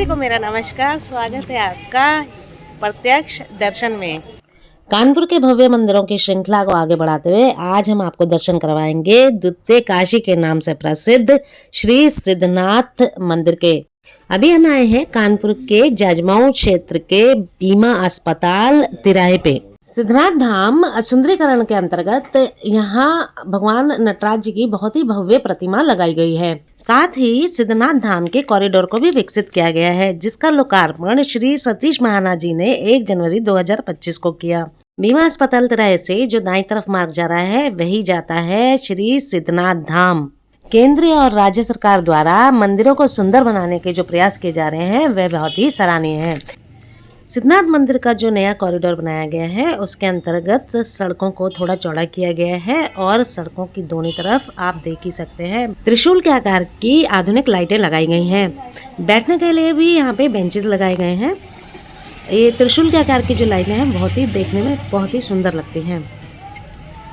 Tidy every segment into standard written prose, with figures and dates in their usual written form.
सभी को मेरा नमस्कार। स्वागत है आपका प्रत्यक्ष दर्शन में। कानपुर के भव्य मंदिरों की श्रृंखला को आगे बढ़ाते हुए आज हम आपको दर्शन करवाएंगे द्वितीय काशी के नाम से प्रसिद्ध श्री सिद्धनाथ मंदिर के। अभी हम आए हैं कानपुर के जाजमऊ क्षेत्र के बीमा अस्पताल तिराहे पे। सिद्धनाथ धाम सुंदरीकरण के अंतर्गत यहाँ भगवान नटराज जी की बहुत ही भव्य प्रतिमा लगाई गई है। साथ ही सिद्धनाथ धाम के कॉरिडोर को भी विकसित किया गया है, जिसका लोकार्पण श्री सतीश महाना जी ने 1 जनवरी 2025 को किया। बीमा अस्पताल तिराहे से जो दाईं तरफ मार्ग जा रहा है वही जाता है श्री सिद्धनाथ धाम। केंद्रीय और राज्य सरकार द्वारा मंदिरों को सुंदर बनाने के जो प्रयास किए जा रहे हैं वह बहुत ही सराहनीय है। सिद्धनाथ मंदिर का जो नया कॉरिडोर बनाया गया है उसके अंतर्गत सड़कों को थोड़ा चौड़ा किया गया है और सड़कों की दोनों तरफ आप देख ही सकते हैं त्रिशूल के आकार की आधुनिक लाइटें लगाई गई हैं। बैठने के लिए भी यहाँ पे बेंचेस लगाए गए हैं। ये त्रिशूल के आकार की जो लाइटें हैं बहुत ही देखने में बहुत ही सुंदर लगती हैं।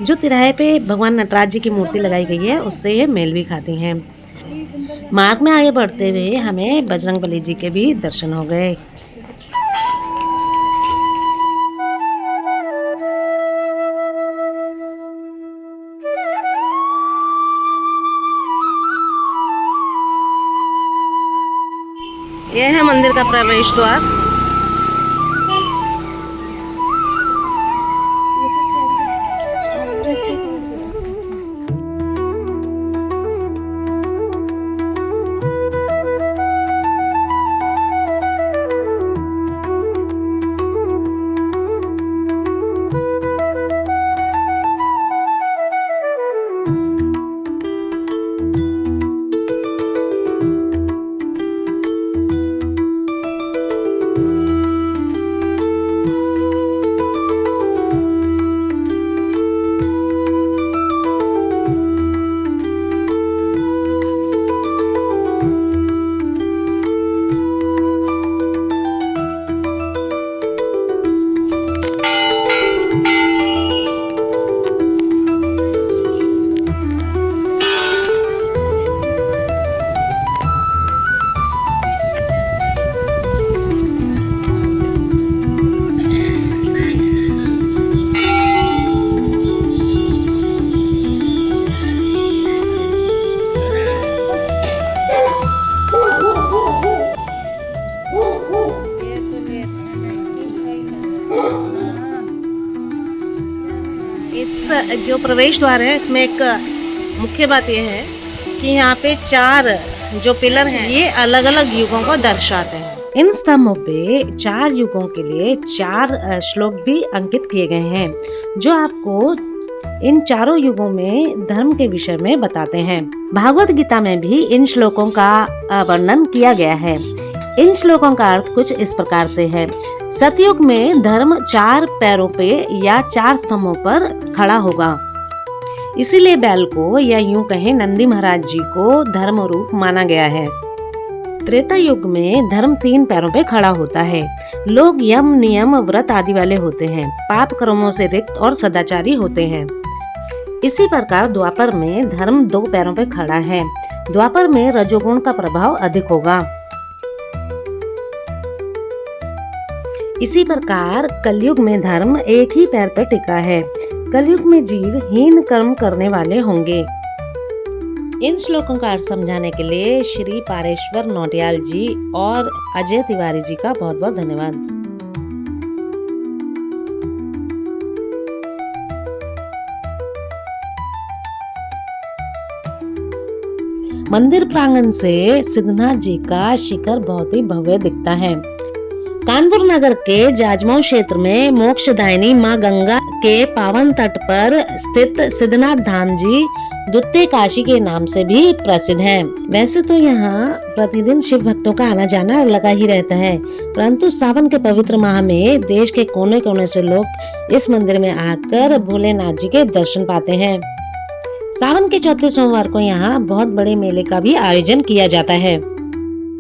जो तिराहे पे भगवान नटराज जी की मूर्ति लगाई गई है उससे ये मेल भी खाती हैं। मार्ग में आगे बढ़ते हुए हमें बजरंगबली जी के भी दर्शन हो गए। यह है मंदिर का प्रवेश द्वार। इस जो प्रवेश द्वार है इसमें एक मुख्य बात यह है कि यहाँ पे 4 जो पिलर हैं ये अलग अलग युगों को दर्शाते हैं। इन स्तंभों पे 4 युगों के लिए 4 श्लोक भी अंकित किए गए हैं जो आपको इन चारों युगों में धर्म के विषय में बताते हैं। भागवत गीता में भी इन श्लोकों का वर्णन किया गया है। इन श्लोकों का अर्थ कुछ इस प्रकार से है। सतयुग में धर्म 4 पैरों पे या 4 स्तंभों पर खड़ा होगा, इसीलिए बैल को या यूं कहें नंदी महाराज जी को धर्म रूप माना गया है। त्रेता युग में धर्म 3 पैरों पे खड़ा होता है। लोग यम नियम व्रत आदि वाले होते हैं, पाप कर्मों से रिक्त और सदाचारी होते हैं। इसी प्रकार द्वापर में धर्म 2 पैरों पे खड़ा है। द्वापर में रजोगुण का प्रभाव अधिक होगा। इसी प्रकार कलयुग में धर्म 1 ही पैर पर टिका है। कलयुग में जीव हीन कर्म करने वाले होंगे। इन श्लोकों का अर्थ समझाने के लिए श्री पारेश्वर नौटियाल जी और अजय तिवारी जी का बहुत बहुत धन्यवाद। मंदिर प्रांगण से सिद्धनाथ जी का शिखर बहुत ही भव्य दिखता है। कानपुर नगर के जाजमऊ क्षेत्र में मोक्षदायिनी मां गंगा के पावन तट पर स्थित सिद्धनाथ धाम जी द्वितीय काशी के नाम से भी प्रसिद्ध है। वैसे तो यहाँ प्रतिदिन शिव भक्तों का आना जाना लगा ही रहता है, परंतु सावन के पवित्र माह में देश के कोने कोने से लोग इस मंदिर में आकर भोलेनाथ जी के दर्शन पाते हैं। सावन के चौथे सोमवार को यहाँ बहुत बड़े मेले का भी आयोजन किया जाता है।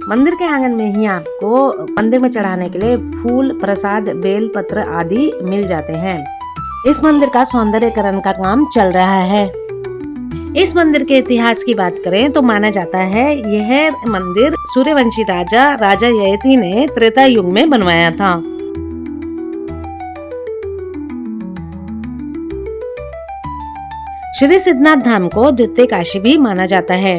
मंदिर के आंगन में ही आपको मंदिर में चढ़ाने के लिए फूल, प्रसाद, बेल पत्र आदि मिल जाते हैं। इस मंदिर का सौंदर्यीकरण का काम चल रहा है। इस मंदिर के इतिहास की बात करें तो माना जाता है यह मंदिर सूर्यवंशी राजा ययति ने त्रेता युग में बनवाया था। श्री सिद्धनाथ धाम को द्वितीय काशी भी माना जाता है।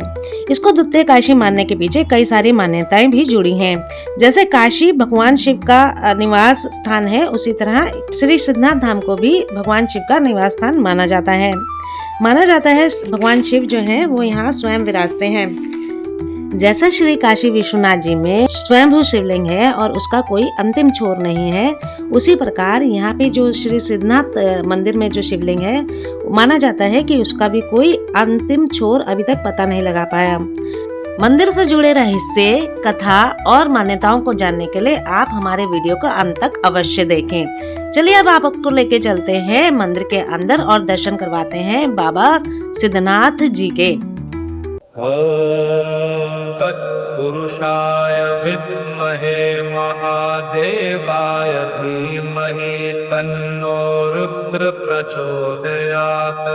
इसको द्वितीय काशी मानने के पीछे कई सारी मान्यताएं भी जुड़ी हैं। जैसे काशी भगवान शिव का निवास स्थान है, उसी तरह श्री सिद्धनाथ धाम को भी भगवान शिव का निवास स्थान माना जाता है। भगवान शिव जो हैं वो यहाँ स्वयं विराजते हैं। जैसा श्री काशी विश्वनाथ जी में स्वयंभू शिवलिंग है और उसका कोई अंतिम छोर नहीं है, उसी प्रकार यहाँ पे जो श्री सिद्धनाथ मंदिर में जो शिवलिंग है, माना जाता है कि उसका भी कोई अंतिम छोर अभी तक पता नहीं लगा पाया। मंदिर से जुड़े रहस्य, कथा और मान्यताओं को जानने के लिए आप हमारे वीडियो को अंत तक अवश्य देखें। चलिए अब आपको लेके चलते हैं मंदिर के अंदर और दर्शन करवाते हैं बाबा सिद्धनाथ जी के। तत्पुरुषाय विद्महे महादेवाय धीमहि तन्नो रुद्र प्रचोदयात्।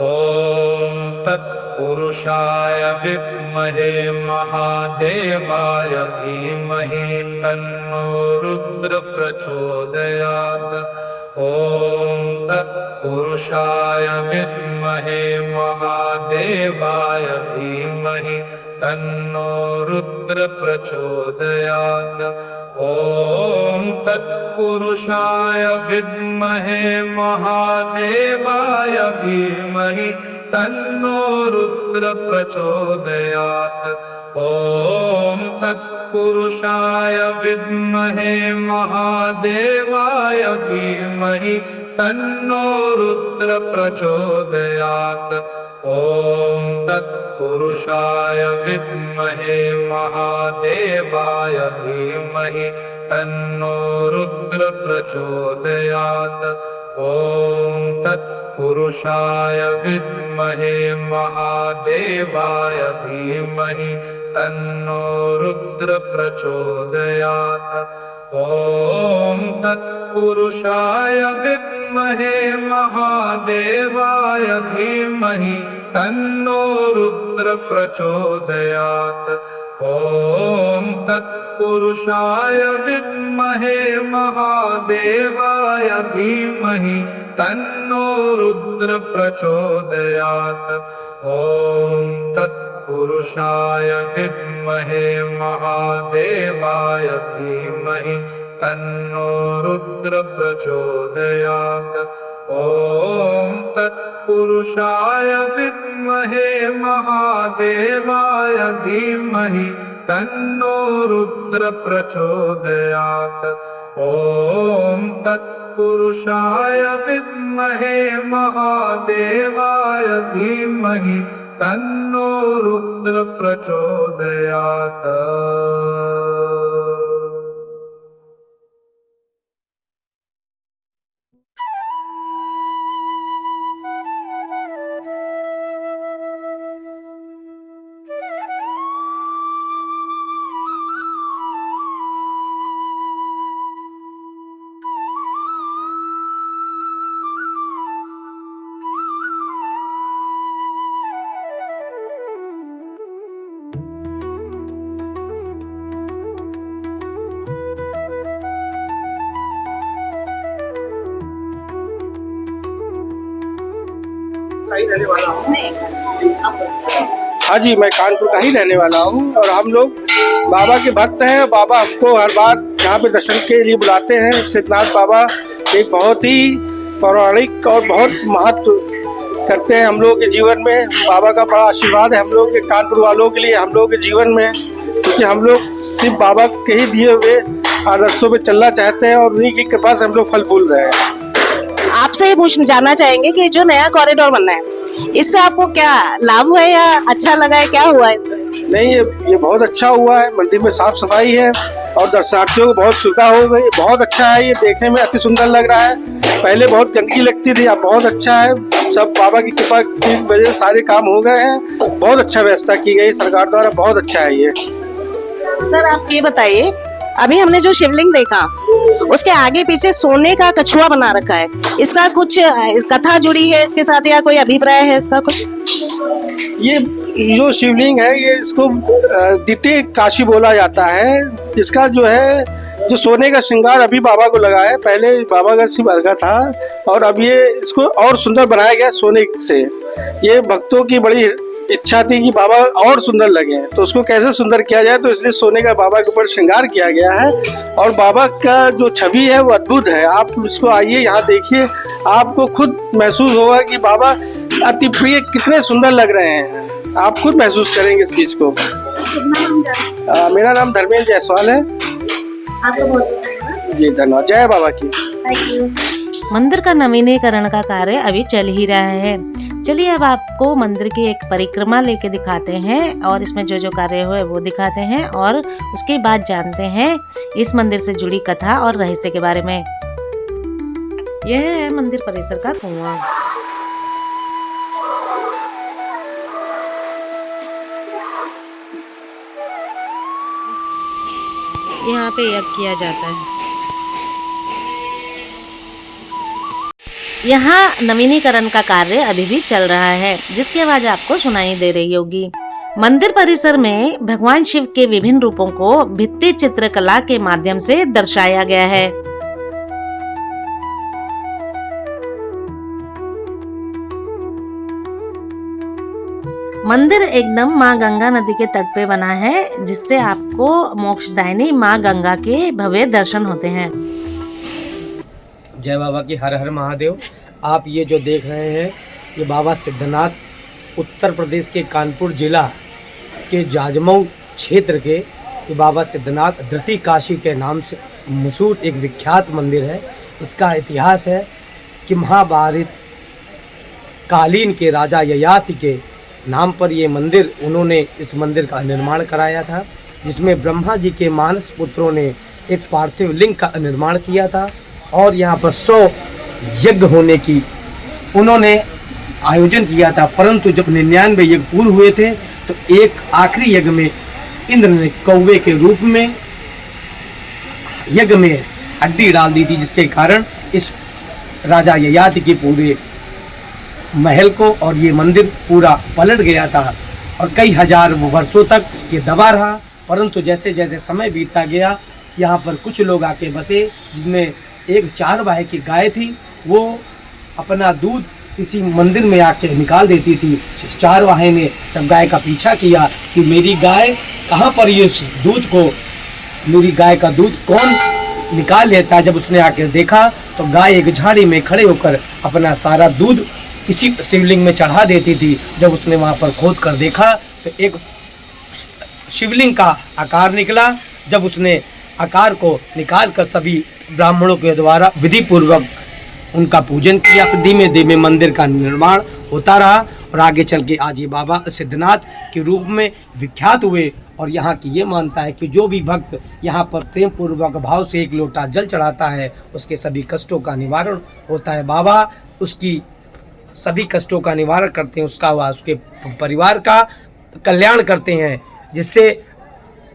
ॐ तत्पुरुषाय विद्महे महादेवाय धीमहि तन्नो रुद्र प्रचोदयात्। ॐ तत्पुरुषाय विद्महे महादेवाय धीमहि तन्नो रुद्र प्रचोदयात्। ॐ तत्पुरुषाय विद्महे महादेवाय धीमहि तन्नो रुद्र प्रचोदयात्। ॐ तत्पुरुषाय विद्महे महादेवाय धीमहि तन्नो रुद्र प्रचोदयात्। ॐ तत्पुरुषाय विद्महे महादेवाय धीमहि तन्नो रुद्र प्रचोदयात्। ॐ तत्पुरुषाय विद्महे महादेवाय धीमहि तन्नो रुद्र प्रचोदयात्। ॐ तत्पुरुषाय विद्महे महादेवाय धीमहि तन्नो रुद्र प्रचोदयात्। ॐ तत्पुरुषाय विद्महे महादेवाय धीमहि तन्नो रुद्र प्रचोदयात्। ॐ तत्पुरुषाय विद्महे महादेवाय धीमहि तन्नो रुद्र प्रचोदयात्। ॐ तत्पुरुषाय विद्महे महादेवाय धीमहि तन्नो रुद्र प्रचोदयात्। ॐ तत्पुरुषाय विद्महे महादेवाय धीमहि तन्नो रुद्र प्रचोदयात्। हाँ जी, मैं कानपुर का ही रहने वाला हूँ और हम लोग बाबा के भक्त हैं। बाबा हमको हर बार यहाँ पे दर्शन के लिए बुलाते हैं। सिद्धनाथ बाबा एक बहुत ही पौराणिक और बहुत महत्व करते हैं हम लोग के जीवन में। बाबा का बड़ा आशीर्वाद है हम लोग के कानपुर वालों के लिए, हम लोग के जीवन में, क्योंकि हम लोग सिर्फ बाबा के ही दिए हुए आदर्शों पे चलना चाहते हैं और उन्हीं की कृपा से हम लोग फल फूल रहे हैं। आपसे ये जानना चाहेंगे कि जो नया कॉरिडोर बनना है, इससे आपको क्या लाभ हुआ है या अच्छा लगा है, क्या हुआ है इससे? नहीं, ये बहुत अच्छा हुआ है। मंदिर में साफ सफाई है और दर्शनार्थियों को बहुत सुविधा हो गई। बहुत अच्छा है, ये देखने में अति सुंदर लग रहा है। पहले बहुत गंदगी लगती थी, अब बहुत अच्छा है। सब बाबा की कृपा की वजह से सारे काम हो गए हैं। बहुत अच्छा व्यवस्था की गई सरकार द्वारा, बहुत अच्छा है ये। सर आप ये बताइए अभी हमने जो शिवलिंग देखा उसके आगे पीछे सोने का कछुआ बना रखा है, इसका कुछ कथा जुड़ी है इसके साथ या कोई अभिप्राय है इसका कुछ? ये जो शिवलिंग है ये इसको द्वितीय काशी बोला जाता है। इसका जो है जो सोने का श्रृंगार अभी बाबा को लगा है, पहले बाबा का सिर्फ अर्घा था और अब ये इसको और सुंदर बनाया गया सोने से। ये भक्तों की बड़ी इच्छा थी कि बाबा और सुंदर लगे, तो उसको कैसे सुंदर किया जाए, तो इसलिए सोने का बाबा के ऊपर श्रृंगार किया गया है। और बाबा का जो छवि है वो अद्भुत है। आप इसको आइए यहाँ देखिए, आपको खुद महसूस होगा कि बाबा अति प्रिय कितने सुंदर लग रहे हैं। आप खुद महसूस करेंगे इस चीज को। मेरा नाम धर्मेंद्र जायसवाल है। आपको बहुत जी धन्यवाद। जय बाबा की। मंदिर का नवीनीकरण का कार्य अभी चल ही रहा है। चलिए अब आपको मंदिर की एक परिक्रमा लेके दिखाते हैं और इसमें जो जो कार्य हुए वो दिखाते हैं और उसके बाद जानते हैं इस मंदिर से जुड़ी कथा और रहस्य के बारे में। यह है मंदिर परिसर का कुआं। यहाँ पे यज्ञ किया जाता है। यहाँ नवीनीकरण का कार्य अभी भी चल रहा है, जिसकी आवाज आपको सुनाई दे रही होगी। मंदिर परिसर में भगवान शिव के विभिन्न रूपों को भित्ति चित्रकला के माध्यम से दर्शाया गया है। मंदिर एकदम माँ गंगा नदी के तट पे बना है, जिससे आपको मोक्षदायिनी माँ गंगा के भव्य दर्शन होते हैं। जय बाबा की, हर हर महादेव। आप ये जो देख रहे हैं ये बाबा सिद्धनाथ उत्तर प्रदेश के कानपुर जिला के जाजमऊ क्षेत्र के ये बाबा सिद्धनाथ धृति काशी के नाम से मशहूर एक विख्यात मंदिर है। इसका इतिहास है कि महाभारत कालीन के राजा ययाति के नाम पर ये मंदिर, उन्होंने इस मंदिर का निर्माण कराया था, जिसमें ब्रह्मा जी के मानस पुत्रों ने एक पार्थिव लिंग का निर्माण किया था और यहाँ पर 100 यज्ञ होने की उन्होंने आयोजन किया था। परंतु जब 99 यज्ञ पूर्ण हुए थे तो एक आखिरी यज्ञ में इंद्र ने कौवे के रूप में यज्ञ में हड्डी डाल दी थी, जिसके कारण इस राजा ययाति के पूरे महल को और ये मंदिर पूरा पलट गया था और कई हजार वर्षों तक ये दबा रहा। परंतु जैसे जैसे समय बीतता गया यहाँ पर कुछ लोग आके बसे, जिसमें एक चारवाहे की गाय थी, वो अपना दूध इसी मंदिर में आके निकाल देती थी। चारवाहे ने जब गाय का पीछा किया कि मेरी गाय कहाँ पर, ये दूध को, मेरी गाय का दूध कौन निकाल लेता है, जब उसने आके देखा तो गाय एक झाड़ी में खड़े होकर अपना सारा दूध इसी शिवलिंग में चढ़ा देती थी। जब उसने वहाँ पर खोद कर देखा तो एक शिवलिंग का आकार निकला। जब उसने आकार को निकाल कर सभी ब्राह्मणों के द्वारा विधि पूर्वक उनका पूजन किया, फिर धीमे धीमे मंदिर का निर्माण होता रहा और आगे चल के आज ये बाबा सिद्धनाथ के रूप में विख्यात हुए। और यहाँ की ये मानता है कि जो भी भक्त यहाँ पर प्रेम पूर्वक भाव से एक लोटा जल चढ़ाता है उसके सभी कष्टों का निवारण होता है। बाबा उसकी सभी कष्टों का निवारण करते हैं, उसका व उसके परिवार का कल्याण करते हैं, जिससे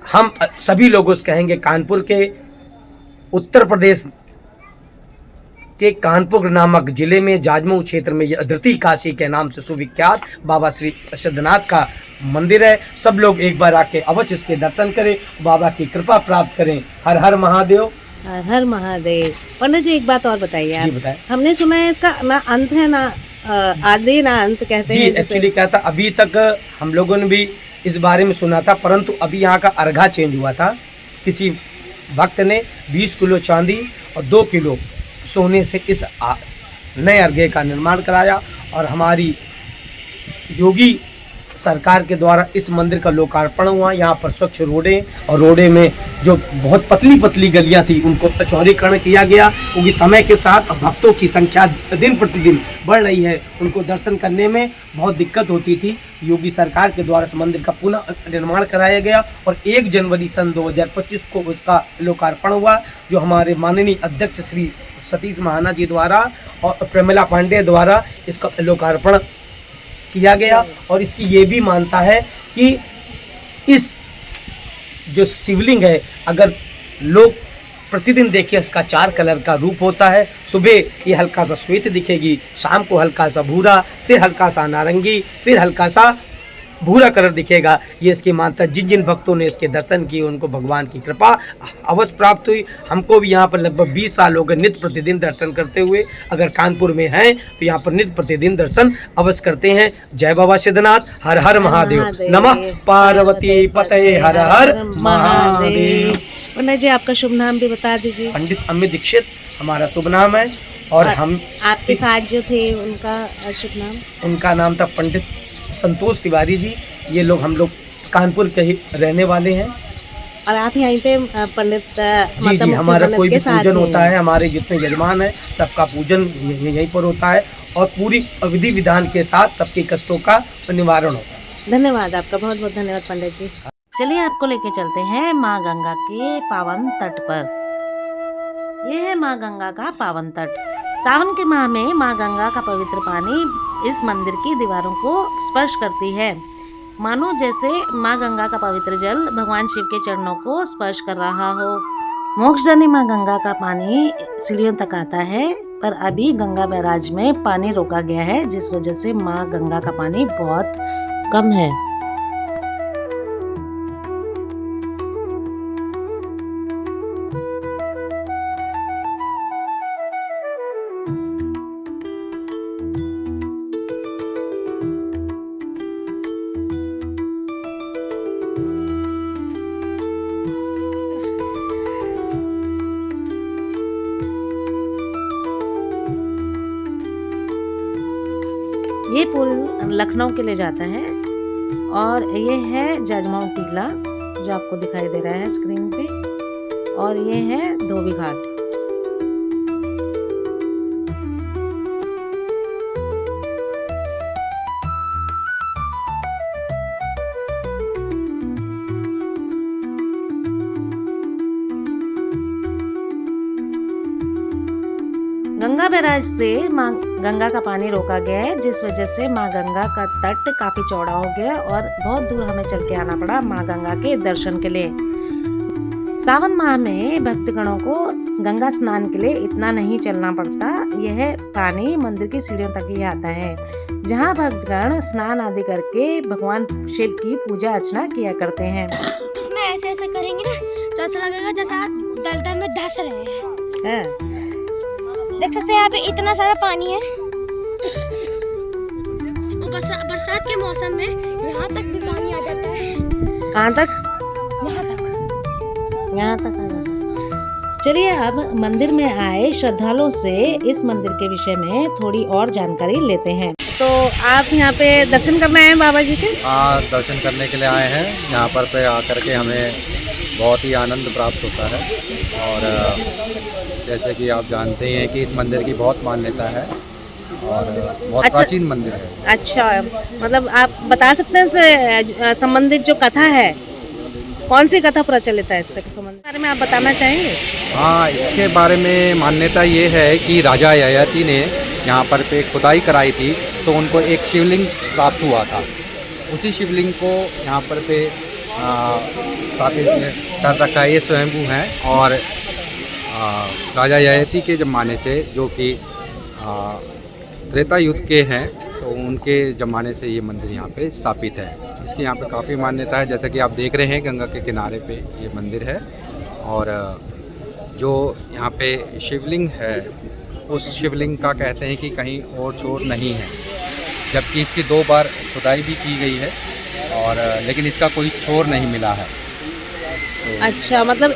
हम सभी लोग उस कहेंगे कानपुर के उत्तर प्रदेश के कानपुर नामक जिले में जाजमऊ क्षेत्र में यह धृति काशी के नाम से सुविख्यात बाबा श्री सिद्धनाथ का मंदिर है। सब लोग एक बार आके अवश्य इसके दर्शन करें, बाबा की कृपा प्राप्त करें। हर हर महादेव। हर हर महादेव। पंडित जी एक बात और बताइए आप। जी बताएं। हमने सुना है इसका ना अंत है ना आदि ना अंत कहते जी हैं। एक्चुअली क्या था, अभी तक हम लोगों ने भी इस बारे में सुना था, परंतु अभी यहाँ का अर्घा चेंज हुआ था। किसी भक्त ने 20 किलो चांदी और 2 किलो सोने से इस नए अर्घे का निर्माण कराया और हमारी योगी सरकार के द्वारा इस मंदिर का लोकार्पण हुआ। यहाँ पर स्वच्छ रोडें और रोडे में जो बहुत पतली पतली गलियाँ थी उनको चौड़ीकरण किया गया, क्योंकि समय के साथ भक्तों की संख्या दिन प्रतिदिन बढ़ रही है, उनको दर्शन करने में बहुत दिक्कत होती थी। योगी सरकार के द्वारा इस मंदिर का पुनः निर्माण कराया गया और 1 जनवरी सन 2025 को उसका लोकार्पण हुआ, जो हमारे माननीय अध्यक्ष श्री सतीश महाना जी द्वारा और प्रमिला पांडे द्वारा इसका लोकार्पण किया गया। और इसकी ये भी मानता है कि इस जो शिवलिंग है, अगर लोग प्रतिदिन देखिए इसका 4 कलर का रूप होता है। सुबह ये हल्का सा श्वेत दिखेगी, शाम को हल्का सा भूरा, फिर हल्का सा नारंगी, फिर हल्का सा भूरा कलर दिखेगा। ये इसकी मान्यता, जिन जिन भक्तों ने इसके दर्शन किए उनको भगवान की कृपा अवश्य प्राप्त हुई। हमको भी यहाँ पर लगभग 20 साल हो गए नित्य प्रतिदिन दर्शन करते हुए। अगर कानपुर में हैं तो यहाँ पर नित्य प्रतिदिन दर्शन अवश्य करते हैं। जय बाबा सिद्धनाथ, हर हर महादेव, नमः पार्वती पतये, हर हर महादेव। पंडित जी आपका शुभ नाम भी बता दीजिए। पंडित अमित दीक्षित हमारा शुभ नाम है। और हम आपके साथ जो थे उनका शुभ नाम? उनका नाम था पंडित संतोष तिवारी जी। ये लोग, हम लोग कानपुर के ही रहने वाले हैं। और आप यहीं पे पंडित जी जी, हमारा कोई भी पूजन होता है, हमारे जितने यजमान हैं सबका पूजन यहीं पर होता है और पूरी विधि विधान के साथ सबके कष्टों का निवारण होता है। धन्यवाद आपका, बहुत बहुत धन्यवाद पंडित जी। चलिए आपको लेके चलते हैं माँ गंगा के पावन तट पर। ये है माँ गंगा का पावन तट। सावन के माह में माँ गंगा का पवित्र पानी इस मंदिर की दीवारों को स्पर्श करती है, मानो जैसे माँ गंगा का पवित्र जल भगवान शिव के चरणों को स्पर्श कर रहा हो। मोक्षजनी माँ गंगा का पानी सीढ़ियों तक आता है, पर अभी गंगा बैराज में पानी रोका गया है, जिस वजह से माँ गंगा का पानी बहुत कम है। ये पुल लखनऊ के लिए जाता है और ये है जजमाऊ टीला जो आपको दिखाई दे रहा है स्क्रीन पे, और ये है धोबी घाट। गंगा बैराज से माँ गंगा का पानी रोका गया है, जिस वजह से माँ गंगा का तट काफी चौड़ा हो गया और बहुत दूर हमें चल के आना पड़ा माँ गंगा के दर्शन के लिए। सावन माह में भक्तगणों को गंगा स्नान के लिए इतना नहीं चलना पड़ता। यह पानी मंदिर की सीढ़ियों तक ही आता है, जहाँ भक्तगण स्नान आदि करके भगवान शिव की पूजा अर्चना किया करते हैं। इसमें ऐसे ऐसे करेंगे ना तो ऐसा लगेगा जैसे आप दलदल में धंस रहे हैं। देख सकते हैं यहाँ पे इतना सारा पानी है और बरसात के मौसम में यहाँ तक भी पानी आ जाता है। कहाँ तक? यहाँ तक आ जाता है। चलिए अब मंदिर में आए श्रद्धालुओं से इस मंदिर के विषय में थोड़ी और जानकारी लेते हैं। तो आप यहाँ पे दर्शन करने आए हैं बाबा जी के? हाँ, दर्शन करने के लिए आए हैं। यहाँ पर पे आकर के हमें बहुत ही आनंद प्राप्त होता है। और जैसे कि आप जानते हैं कि इस मंदिर की बहुत मान्यता है और बहुत अच्छा, प्राचीन मंदिर है। अच्छा, मतलब आप बता सकते हैं इससे संबंधित जो कथा है, कौन सी कथा प्रचलित है इससे संबंधित बारे में आप बताना चाहेंगे? हाँ, इसके बारे में मान्यता ये है कि राजा ययाति ने यहाँ पर पे खुदाई कराई थी तो उनको एक शिवलिंग प्राप्त हुआ था। उसी शिवलिंग को यहाँ पर पे स्थापित कर रखा है। ये स्वयंभू हैं और राजा ययाति के ज़माने से, जो कि त्रेता युग के हैं, तो उनके ज़माने से ये मंदिर यहाँ पे स्थापित है। इसकी यहाँ पे काफ़ी मान्यता है। जैसा कि आप देख रहे हैं गंगा के किनारे पे ये मंदिर है और जो यहाँ पे शिवलिंग है उस शिवलिंग का कहते हैं कि कहीं और छोर नहीं है, जबकि इसकी 2 बार खुदाई भी की गई है और लेकिन इसका कोई छोर नहीं मिला है। अच्छा, मतलब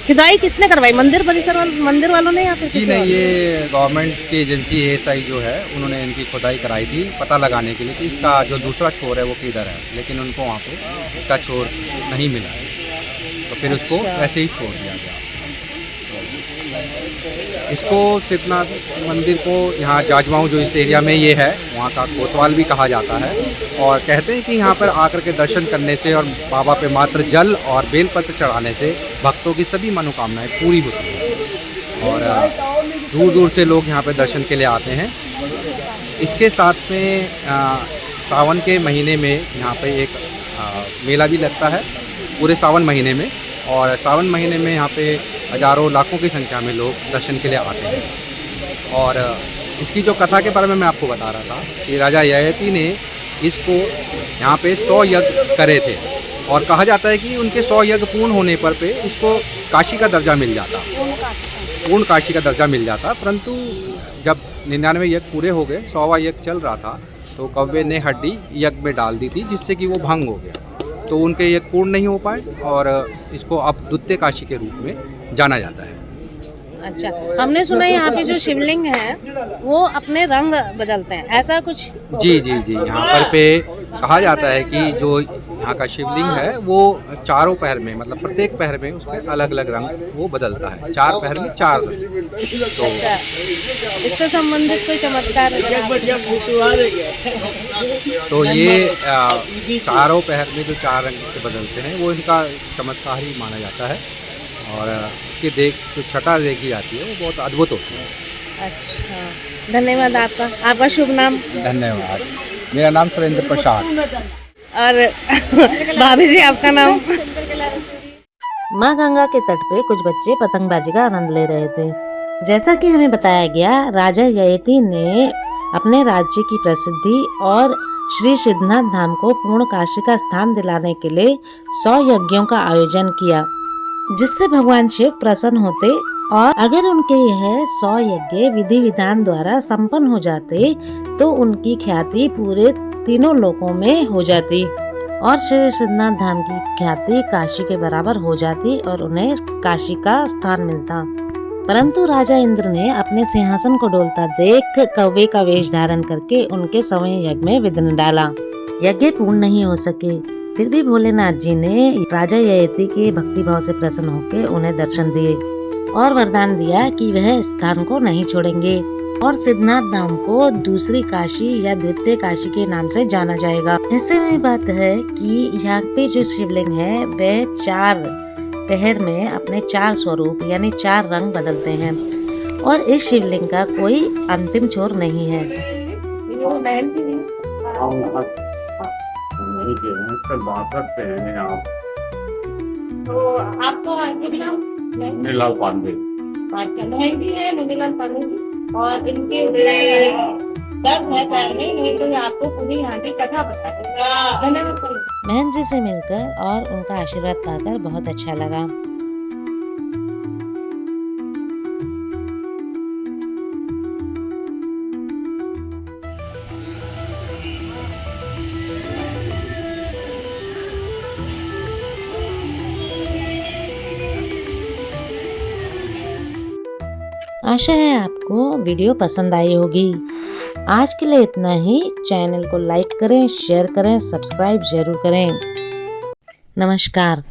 खुदाई किसने करवाई? मंदिर परिसर मंदिर वालों ने या फिर जी नहीं, ये गवर्नमेंट की एजेंसी एएसआई जो है उन्होंने इनकी खुदाई कराई थी पता लगाने के लिए कि इसका जो दूसरा छोर है वो किधर है, लेकिन उनको वहाँ पे इसका छोर नहीं मिला है, तो फिर उसको ऐसे ही छोड़ दिया गया। इसको सिद्धनाथ मंदिर को यहाँ जाजमाऊ जो इस एरिया में ये है वहाँ का कोतवाल भी कहा जाता है और कहते हैं कि यहाँ पर आकर के दर्शन करने से और बाबा पे मात्र जल और बेलपत्र चढ़ाने से भक्तों की सभी मनोकामनाएं पूरी होती हैं और दूर दूर से लोग यहाँ पर दर्शन के लिए आते हैं। इसके साथ में सावन के महीने में यहाँ पे एक मेला भी लगता है पूरे सावन महीने में, और सावन महीने में यहाँ पे हज़ारों लाखों की संख्या में लोग दर्शन के लिए आते हैं। और इसकी जो कथा के बारे में मैं आपको बता रहा था कि राजा ययाति ने इसको यहाँ पे 100 यज्ञ करे थे और कहा जाता है कि उनके 100 यज्ञ पूर्ण होने पर पे इसको काशी का दर्जा मिल जाता, पूर्ण काशी का दर्जा मिल जाता। परंतु जब 99 यज्ञ पूरे हो गए, 100वां यज्ञ चल रहा था, तो कौवे ने हड्डी यज्ञ में डाल दी थी जिससे कि वो भंग हो गया, तो उनके यज्ञ पूर्ण नहीं हो पाए और इसको अब द्वितीय काशी के रूप में जाना जाता है। अच्छा, हमने सुना यहाँ पे जो शिवलिंग है वो अपने रंग बदलते हैं, ऐसा कुछ? जी जी जी, यहाँ पर पे कहा जाता है कि जो यहाँ का शिवलिंग है वो चारों पैर में, मतलब प्रत्येक पैर में उसमें अलग अलग रंग वो बदलता है, 4 पैर में 4 रंग। तो अच्छा, इससे संबंधित कोई चमत्कार? तो ये चारों पैर में जो 4 रंग से बदलते हैं वो इनका चमत्कार ही माना जाता है और इसकी जो छटा देखी जाती है वो बहुत अद्भुत होती है। अच्छा, धन्यवाद आपका। आपका शुभ नाम? धन्यवाद, मेरा नाम सुरेंद्र प्रसाद। और भाभी जी आपका नाम? माँ गंगा के तट पे कुछ बच्चे पतंगबाजी का आनंद ले रहे थे। जैसा कि हमें बताया गया, राजा ययाति ने अपने राज्य की प्रसिद्धि और श्री सिद्धनाथ धाम को पूर्ण काशी का स्थान दिलाने के लिए 100 यज्ञों का आयोजन किया, जिससे भगवान शिव प्रसन्न होते और अगर उनके यह 100 यज्ञ विधि विधान द्वारा संपन्न हो जाते तो उनकी ख्याति पूरे तीनों लोकों में हो जाती और श्री सिद्धनाथ धाम की ख्याति काशी के बराबर हो जाती और उन्हें काशी का स्थान मिलता। परंतु राजा इंद्र ने अपने सिंहासन को डोलता देख कौवे का वेश धारण करके उनके 100वें यज्ञ में विघ्न डाला। यज्ञ पूर्ण नहीं हो सके, फिर भी भोलेनाथ जी ने राजा ययाति के भक्ति भाव से प्रसन्न होकर उन्हें दर्शन दिए और वरदान दिया कि वह स्थान को नहीं छोड़ेंगे और सिद्धनाथ धाम को दूसरी काशी या द्वितीय काशी के नाम से जाना जाएगा। इससे वही बात है कि यहाँ पे जो शिवलिंग है वह 4 पैर में अपने 4 स्वरूप यानी 4 रंग बदलते हैं और इस शिवलिंग का कोई अंतिम छोर नहीं है। बात करते हैं आप, तो आपको नीलाल पांडे महंगी है नंदीलाल पांडे जी, और इनके दर्द है पैर में, नहीं तो आपको पूरी यहाँ की कथा बता देगा। धन्यवाद। बहन जी से मिलकर और उनका आशीर्वाद पाकर बहुत अच्छा लगा। आशा है आपको वीडियो पसंद आई होगी। आज के लिए इतना ही। चैनल को लाइक करें, शेयर करें, सब्सक्राइब जरूर करें। नमस्कार।